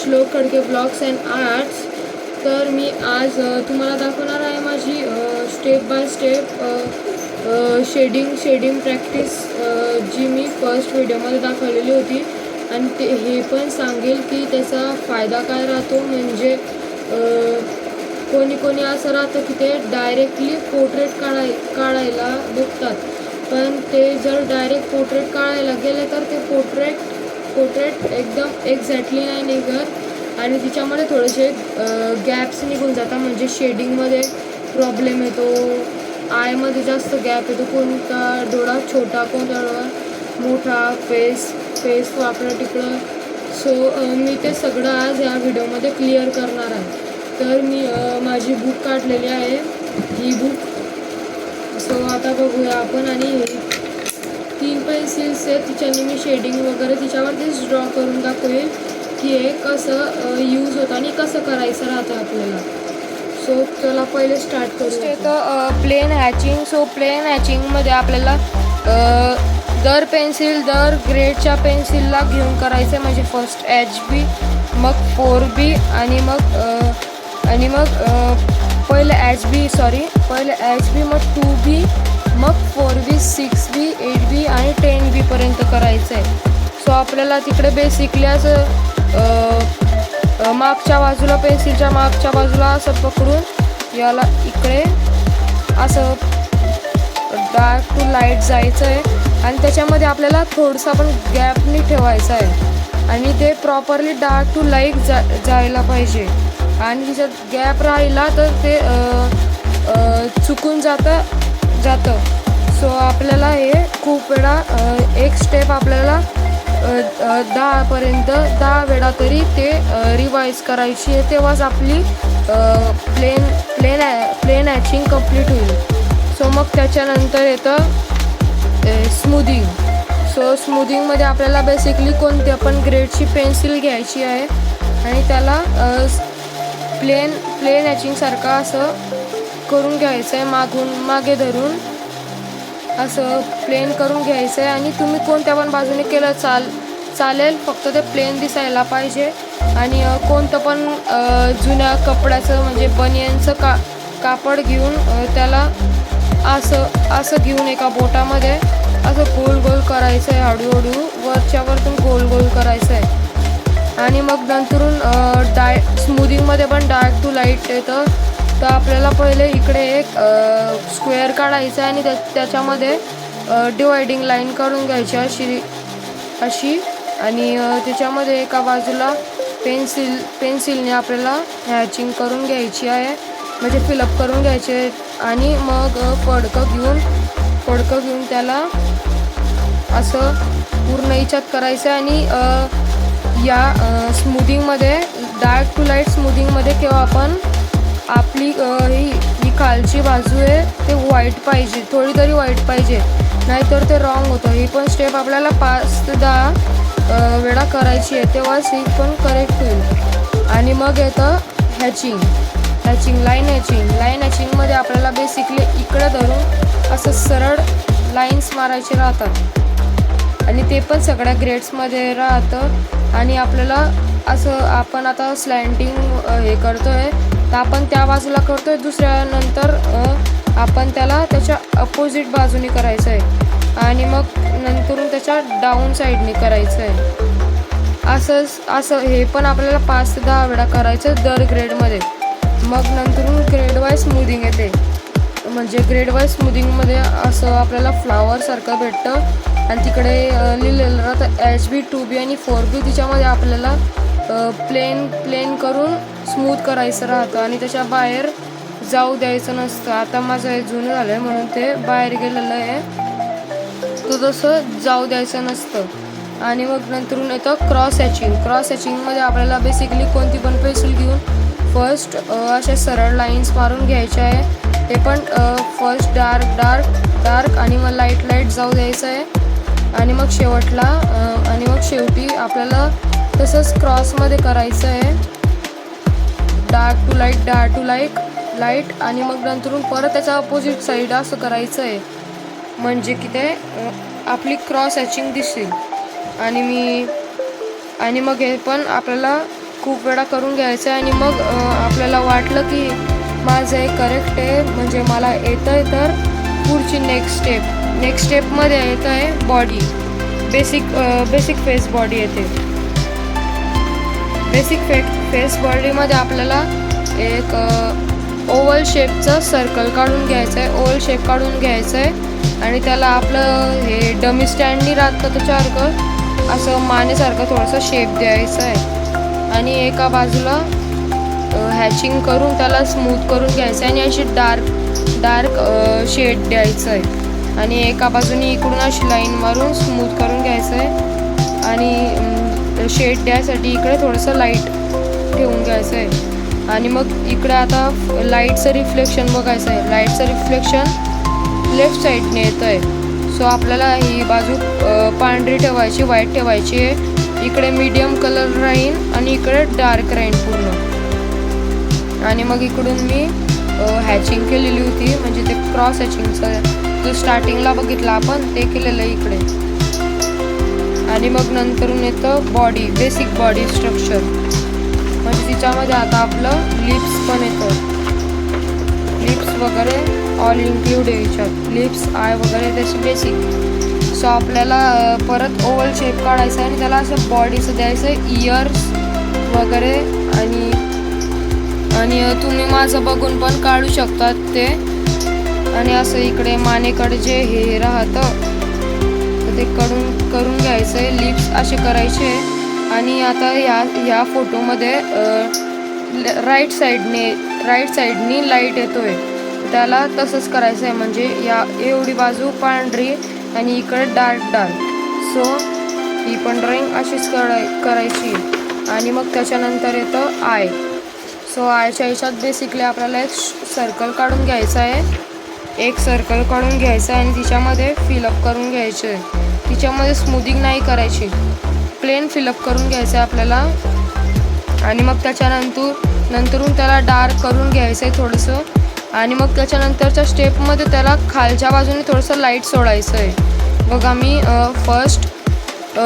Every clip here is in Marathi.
श्लोक खडके ब्लॉग्स अँड आर्ट्स. तर मी आज तुम्हाला दाखवणार आहे माझी step by step shading practice जी मी फर्स्ट व्हिडिओमध्ये दाखवलेली होती. आणि हे पण सांगेल की त्याचा फायदा काय राहतो. म्हणजे कोणी असं राहतं की ते डायरेक्टली पोर्ट्रेट काढायला बघतात, पण ते जर डायरेक्ट पोर्ट्रेट काढायला गेले तर ते पोर्ट्रेट एकदम एक्झॅक्टली नाही निघत आणि तिच्यामध्ये थोडेसे गॅप्स निघून जातात. म्हणजे शेडिंगमध्ये प्रॉब्लेम येतो, आयमध्ये जास्त गॅप येतो, कोणता डोळा छोटा कोणता डोळा मोठा, फेस वाकडं तिकडं. सो मी ते सगळं आज या व्हिडिओमध्ये क्लिअर करणार आहे. तर मी माझी बुक काढलेली आहे, ही बुक. सो आता बघूया आपण. आणि 3 पेन्सिल्स आहेत, तिच्याने मी शेडिंग वगैरे तिच्यावरतीच ड्रॉ करून दाखवेल की हे कसं यूज होतं आणि कसं करायचं राहतं आपल्याला. सो चला पहिले स्टार्ट करू. तर प्लेन हॅचिंग. सो प्लेन हॅचिंगमध्ये आपल्याला दर ग्रेडच्या पेन्सिलला घेऊन करायचं आहे. म्हणजे फर्स्ट HB, मग 4B आणि मग पहिले HB मग 2B, मग 4B, 6B, 8B आणि 10B पर्यंत करायचं आहे. सो आपल्याला तिकडे बेसिकली असं मागच्या बाजूला, पेन्सिलच्या मागच्या बाजूला असं पकडून याला इकडे असं डार्क टू लाईट जायचं आहे आणि त्याच्यामध्ये आपल्याला थोडंसं पण गॅपनी ठेवायचं आहे आणि ते प्रॉपरली डार्क टू लाईट जायला पाहिजे. आणि तिच्यात गॅप राहिला तर ते चुकून जातं. सो आपल्याला हे खूप वेळा एक स्टेप आपल्याला 10 वेळा तरी ते रिवाईज करायची आहे, तेव्हाच आपली प्लेन हॅचिंग कंप्लीट होईल. सो मग त्याच्यानंतर येतं स्मूदिंग. सो स्मूदिंगमध्ये आपल्याला बेसिकली कोणत्या पण ग्रेडची पेन्सिल घ्यायची आहे आणि त्याला प्लेन हॅचिंगसारखं असं करून घ्यायचं आहे, मागे धरून असं प्लेन करून घ्यायचं आहे. आणि तुम्ही कोणत्या पण बाजूने केलं चालेल, फक्त ते प्लेन दिसायला पाहिजे. आणि कोणतं पण जुन्या कपड्याचं म्हणजे बनियनचं कापड घेऊन त्याला असं घेऊन एका बोटामध्ये असं गोल करायचं आहे, हळूहळू वरच्यावरतून गोल करायचं आहे. आणि मग नंतरून स्मूदिंगमध्ये पण डार्क टू लाईट येतं. तर आपल्याला पहिले इकडे एक स्क्वेअर काढायचा आहे आणि त्याच्यामध्ये डिवायडिंग लाईन काढून घ्यायची अशी. आणि त्याच्यामध्ये एका बाजूला पेन्सिलने आपल्याला हॅचिंग करून घ्यायची आहे, म्हणजे फिलअप करून घ्यायचे आहे. आणि मग फडकं घेऊन त्याला असं पूर्ण याच्यात करायचं आहे. आणि या स्मूदिंगमध्ये डार्क टू लाईट स्मूदिंगमध्ये किंवा आपण आपली ही खालची बाजू आहे ते व्हाईट पाहिजे, थोडी तरी व्हाईट पाहिजे, नाहीतर ते रॉंग होतं. ही पण स्टेप आपल्याला 5 ते 10 वेळा करायची आहे, तेव्हाच ही पण करेक्ट होईल. आणि मग येतं लाईन हॅचिंगमध्ये आपल्याला बेसिकली इकडं धरून असं सरळ लाईन्स मारायचे राहतात आणि ते पण सगळ्या ग्रेड्समध्ये राहतं. आणि आपल्याला असं आपण आता स्लँटिंग हे करतोय तर आपण त्या बाजूला करतोय, दुसऱ्यानंतर आपण त्याला त्याच्या अपोजिट बाजूने करायचं आहे आणि मग नंतरून त्याच्या डाऊन साईडने करायचं आहे. असं हे पण आपल्याला 5 ते 10 वेळा करायचं दर ग्रेडमध्ये. मग नंतरून ग्रेड वाईज स्मूदिंग येते. म्हणजे ग्रेड वाईज स्मूदिंगमध्ये असं आपल्याला फ्लावरसारखं भेटतं आणि तिकडे लिहिलेलं राहतं HB, 2B आणि 4B. तिच्यामध्ये आपल्याला प्लेन करून स्मूथ करायचं राहतं आणि त्याच्या बाहेर जाऊ द्यायचं नसतं. आता माझं हे जुनं झालं आहे म्हणून ते बाहेर गेलेलं आहे, तो तसं जाऊ द्यायचं नसतं. आणि मग नंतरून येतं क्रॉस हॅचिंगमध्ये आपल्याला बेसिकली कोणती पण पेन्सिल घेऊन फर्स्ट अशा सरळ लाईन्स मारून घ्यायच्या आहे. ते पण फर्स्ट डार्क आणि मग लाईट जाऊ द्यायचं आहे. आणि मग शेवटी आपल्याला तसंच क्रॉसमध्ये करायचं आहे, डार्क टू लाईट आणि मग नंतरून परत त्याचा अपोजिट साईड असं करायचं आहे, म्हणजे की ते आपली क्रॉस हॅचिंग दिसेल. आणि मग हे पण आपल्याला खूप वेळा करून घ्यायचं आहे. आणि मग आपल्याला वाटलं की माझं हे करेक्ट आहे, म्हणजे मला येतं आहे, तर पुढची नेक्स्ट स्टेपमध्ये येतं आहे बॉडी. बेसिक फेस बॉडी येते. बेसिक फेस बॉडीमध्ये आपल्याला एक ओव्हल शेपचं सर्कल काढून घ्यायचं आहे. ओव्हल शेप काढून घ्यायचं आहे आणि त्याला आपलं हे डमी स्टँडनी राहतं त्याच्यासारखं असं मानेसारखं थोडंसं शेप द्यायचं आहे. आणि एका बाजूला हॅचिंग करून त्याला स्मूथ करून घ्यायचं आहे आणि अशी डार्क शेड द्यायचं आहे. आणि एका बाजूने इकडून अशी लाईन मारून स्मूथ करून घ्यायचं आहे. आणि शेड द्यायसाठी इकडे थोडंसं लाईट ठेवून घ्यायचं आहे. आणि मग इकडे आता लाईटचं रिफ्लेक्शन बघायचं आहे. लाईटचं रिफ्लेक्शन लेफ्ट साईडने येतं आहे. सो आपल्याला ही बाजू पांढरी ठेवायची, व्हाईट ठेवायची आहे. इकडे मीडियम कलर राहील आणि इकडे डार्क राहील पूर्ण. आणि मग इकडून मी हॅचिंग केलेली होती, म्हणजे ते क्रॉस हॅचिंगचं जो स्टार्टिंगला बघितलं आपण ते केलेलं आहे इकडे. आणि मग नंतरून येतं बॉडी, बेसिक बॉडी स्ट्रक्चर, म्हणजे तिच्यामध्ये आता आपलं लिप्स पण येतं. लिप्स वगैरे ऑल इन्क्लूड आहे याच्यात. लिप्स, आय वगैरे त्याची बेसिक. सो आपल्याला परत ओव्हल शेप काढायचा आहे आणि त्याला असं बॉडीचं द्यायचं आहे, इयर्स वगैरे. आणि तुम्ही माझं बघून पण काढू शकतात ते. आणि असं इकडे मानेकडे जे हे राहतं तर ते करून घ्यायचं आहे. लिप्स असे करायचे. आणि आता ह्या फोटोमध्ये राईट साईडनी लाईट येतोय, त्याला तसंच करायचं आहे. म्हणजे एवढी बाजू पांढरी आणि इकडे डार्क. सो ही पण ड्रॉइंग अशीच करायची. आणि मग त्याच्यानंतर येतं आय. सो आयच्या ह्याच्यात बेसिकली आपल्याला एक सर्कल काढून घ्यायचा आहे. एक सर्कल काढून घ्यायचं आहे आणि तिच्यामध्ये फिलअप करून घ्यायचं आहे. तिच्यामध्ये स्मूथिंग नाही करायची, प्लेन फिलअप करून घ्यायचं आहे आपल्याला. आणि मग त्याच्यानंतरून त्याला डार्क करून घ्यायचं आहे थोडंसं. आणि मग त्याच्यानंतरच्या स्टेपमध्ये त्याला खालच्या बाजूने थोडंसं लाईट सोडायचं आहे. बघा मी फर्स्ट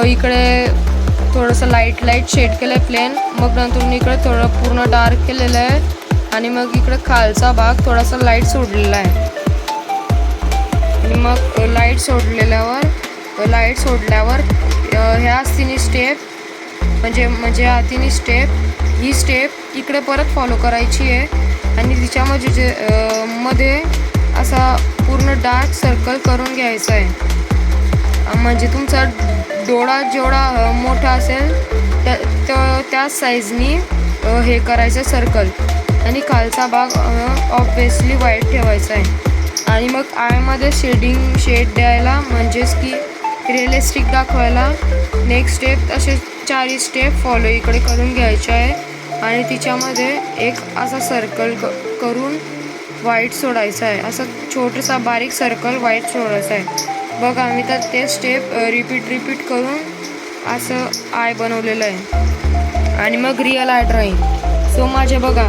इकडे थोडंसं लाईट शेड केलं आहे प्लेन. मग नंतर इकडे थोडं पूर्ण डार्क केलेलं आहे. आणि मग इकडे खालचा भाग थोडासा लाईट सोडलेला आहे. आणि मग लाईट सोडल्यावर ह्या तिन्ही स्टेप म्हणजे ह्या तिन्ही ही स्टेप इकडे परत फॉलो करायची आहे. आणि तिच्यामध्ये मध्ये असा पूर्ण डार्क सर्कल करून घ्यायचा आहे. म्हणजे तुमचा डोळा जेवढा मोठा असेल त्याच साईजनी हे करायचं सर्कल. आणि खालचा भाग ऑब्विसली व्हाईट ठेवायचा आहे. आणि मग आयमध्ये शेड द्यायला, म्हणजेच की रिअलिस्टिक दाखवायला नेक्स्ट स्टेप असे 4 स्टेप फॉलो इकडे करून घ्यायचे आहे. आणि तिच्यामध्ये एक असा सर्कल करून व्हाईट सोडायचा आहे. असं छोटासा बारीक सर्कल व्हाईट सोडायचा आहे. बघा मी तर ते स्टेप रिपीट करून असं आय बनवलेलं आहे. आणि मग रिअल आय ड्रॉइंग. सो माझे बघा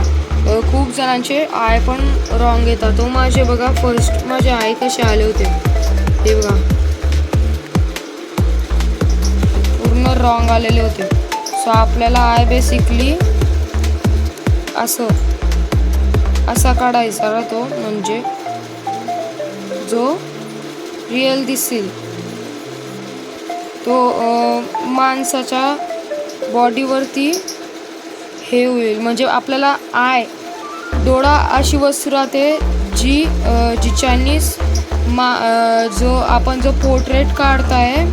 खूप जणांचे आय पण रॉंग येतात. तो माझे बघा फर्स्ट माझे आय कसे आले होते ते बघा पूर्ण रॉंग आलेले होते. सो आपल्याला आय बेसिकली असा काढायचा राहतो, म्हणजे जो रिअल दिसेल तो माणसाच्या बॉडीवरती हे होईल. म्हणजे आपल्याला डोळा अशी वस्तू राहते जिच्यानी जो आपण जो पोर्ट्रेट काढताय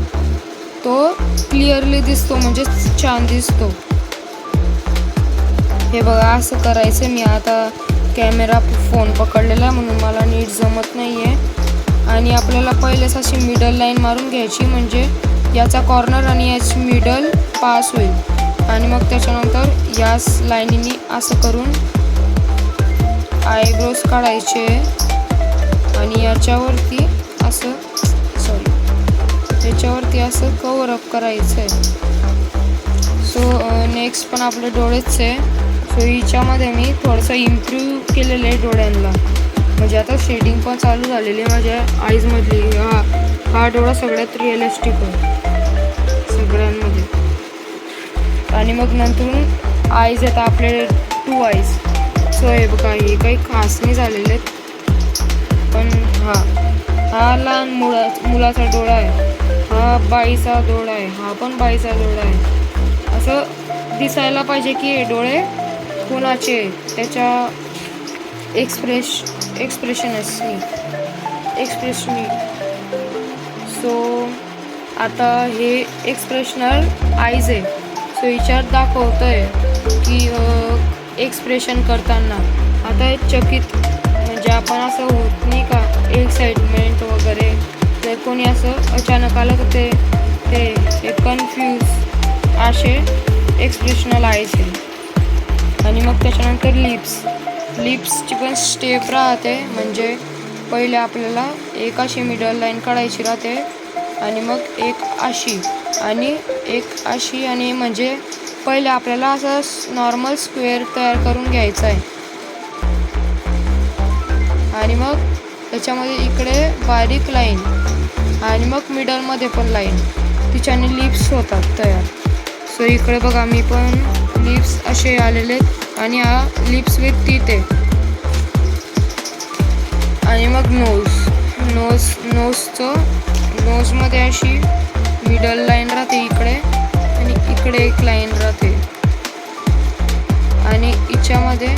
तो क्लिअरली दिसतो, म्हणजे छान दिसतो. हे बघा असं करायचं. मी आता कॅमेरा फोन पकडलेला आहे म्हणून मला नीट जमत नाही आहे. आणि आपल्याला पहिलेच अशी मिडल लाईन मारून घ्यायची, म्हणजे याचा कॉर्नर आणि याची मिडल पास होईल. आणि मग त्याच्यानंतर याच लाईनीने असं करून आयब्रोज काढायचे. आणि याच्यावरती असं कव्हर अप करायचं आहे. सो नेक्स्ट पण आपले डोळेच आहे. सो हिच्यामध्ये मी थोडंसं इम्प्रूव्ह केलेलं आहे डोळ्यांना. म्हणजे आता शेडिंग पण चालू झालेली आहे माझ्या आईजमधली. हा डोळा सगळ्यात रिअलिस्टिक आहे सगळ्यांमध्ये. आणि मग नंतर आईज आहेत आपले 2 आईज. सो हे बघा, हे काही खास नाही झालेले आहेत, पण हा लहान मुलाचा डोळा आहे, हा बाईचा डोळा आहे, हा पण बाईचा डोळा आहे. असं दिसायला पाहिजे की हे डोळे कोणाचे, त्याच्या एक्सप्रेशननी. सो आता हे एक्सप्रेशनल आईज आहे. सो याच्यात दाखवतोय की एक्सप्रेशन करताना आता चकित, म्हणजे आपण असं होत नाही का एक्साइटमेंट वगैरे, तर कोणी असं अचानक आलं तर ते कन्फ्यूज असे एक्सप्रेशनल आईज आहे. आणि मग त्याच्यानंतर लिप्सची पण स्टेप राहते. म्हणजे पहिले आपल्याला एक अशी मिडल लाईन काढायची राहते, आणि मग एक अशी आणि एक अशी, आणि म्हणजे पहिले आपल्याला असं नॉर्मल स्क्वेअर तयार करून घ्यायचा आहे. आणि मग त्याच्यामध्ये इकडे बारीक लाईन, आणि मग मिडलमध्ये पण लाईन, तिच्याने लिप्स होतात तयार. सो इकडे बघा, मी पण लिप्स असे आलेले आहेत, आणि हा लिप्स विथ टीथ आहे. आणि मग नोजमध्ये अशी मिडल लाईन राहते इकडे, आणि इकडे एक लाईन राहते, आणि हिच्यामध्ये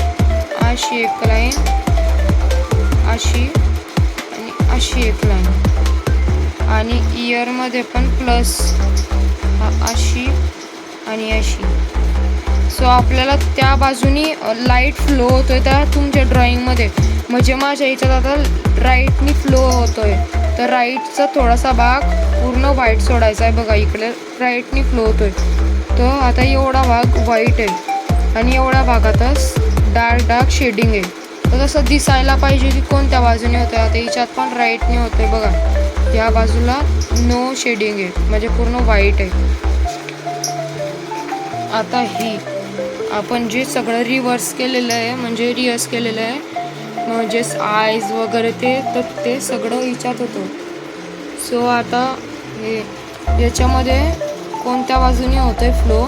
अशी एक लाईन, अशी आणि अशी एक लाईन, आणि इयरमध्ये पण प्लस अशी आणि अशी. सो आपल्याला त्या बाजूनी लाईट फ्लो होतोय त्या तुमच्या ड्रॉइंगमध्ये. म्हणजे माझ्या याच्यात आता राईटनी फ्लो होतोय, तर राईटचा थोडासा भाग पूर्ण व्हाईट सोडायचा आहे. बघा इकडे राईटनी फ्लो होतोय, तो आता एवढा भाग व्हाईट आहे, आणि एवढ्या भागातच डार्क शेडिंग आहे. तर तसं दिसायला पाहिजे की कोणत्या बाजूने होतंय. आता याच्यात पण राईटने होतोय बघा, या बाजूला नो शेडिंग आहे, म्हणजे पूर्ण व्हाईट आहे. आता ही आपण जे सगळं रिव्हर्स केलेलं आहे, म्हणजे रिहर्स केलेलं आहे, म्हणजे आईज वगैरे ते सगळं हिच्यात होतं. सो आता हे याच्यामध्ये कोणत्या बाजूने होतंय फ्लो,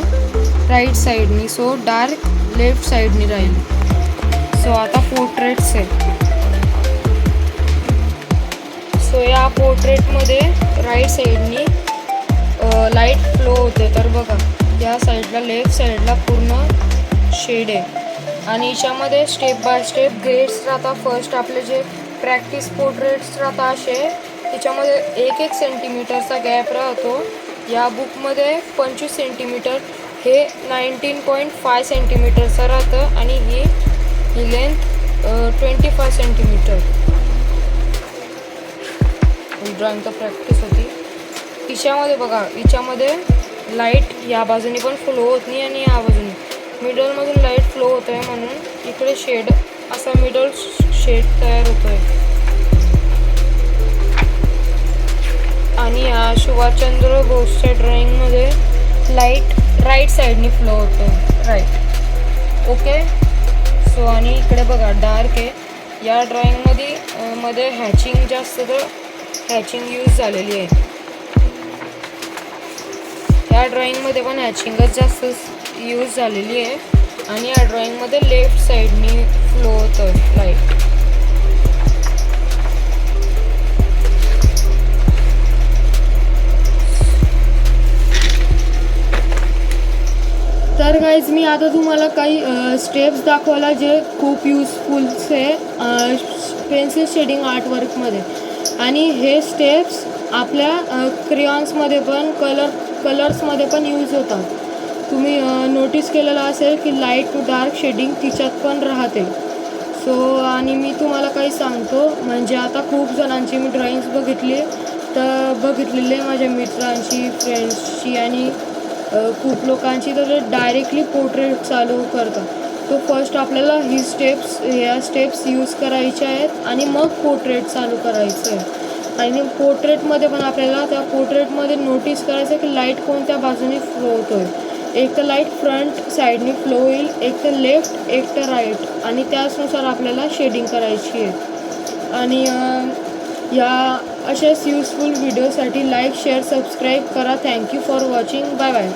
राईट साईडनी. सो डार्क लेफ्ट साईडनी राहील. सो आता पोर्ट्रेट्स आहे. सो या पोर्ट्रेटमध्ये राईट साईडनी लाईट फ्लो होते. तर बघा या साईडला, लेफ्ट साईडला पूर्ण शेड आहे, आणि याच्यामध्ये स्टेप बाय स्टेप ग्रेड्स राहतात. फर्स्ट आपले जे प्रॅक्टिस पोर्ट्रेट्स राहतात असे, त्याच्यामध्ये 1-1 सेंटीमीटरचा गॅप राहतो. या बुकमध्ये 25 सेंटीमीटर, हे 19.5 सेंटीमीटरचं राहतं, आणि ही लेंथ 25 सेंटीमीटर. ड्रॉइंग तर प्रॅक्टिस होती. हिच्यामध्ये बघा, हिच्यामध्ये लाईट या बाजूने पण फ्लो होत नाही, आणि या बाजूने मिडलमधून लाईट फ्लो होत आहे, म्हणून इकडे शेड असा मिडल शेड तयार होतो आहे. आणि या सुभाषचंद्र बोसच्या ड्रॉइंगमध्ये लाईट राईट साईडनी फ्लो होतो आहे, राईट. ओके. सो आणि इकडे बघा डार्क आहे. या ड्रॉइंगमध्ये हॅचिंग जास्त, तर हॅचिंग यूज झालेली आहे. या ड्रॉइंगमध्ये पण हॅचिंगच जास्त यूज झालेली आहे, आणि या ड्रॉइंगमध्ये लेफ्ट साईडनी फ्लो होतं लाईट. तर गाईज मी आता तुम्हाला काही स्टेप्स दाखवला जे खूप युजफुल्स आहे पेन्सिल शेडिंग आर्टवर्कमध्ये. आणि हे स्टेप्स आपल्या क्रेयॉन्समध्ये पण कलर्समध्ये पण यूज होतात. तुम्ही नोटीस केलेलं असेल की लाईट टू डार्क शेडिंग तिच्यात पण राहते. सो आणि मी तुम्हाला काही सांगतो, म्हणजे आता खूप जणांची मी ड्रॉइंग्स बघितलेले माझ्या मित्रांची, फ्रेंड्सची, आणि खूप लोकांची, तर डायरेक्टली पोर्ट्रेट चालू करतात. तो फर्स्ट आपल्याला ह्या स्टेप्स यूज करायच्या आहेत, आणि मग पोर्ट्रेट चालू करायचं आहे. आणि पोर्ट्रेटमध्ये पण आपल्याला त्या पोर्ट्रेटमध्ये नोटीस करायचं की लाईट कोणत्या बाजूने फ्लो होतो आहे. एक तर लाईट फ्रंट साईडनी फ्लो होईल, एक तर लेफ्ट, एक तर राईट, आणि त्याचनुसार आपल्याला शेडिंग करायची आहे. आणि या अशाच युजफुल व्हिडिओसाठी लाईक, शेअर, सबस्क्राईब करा. Thank you for watching. Bye bye.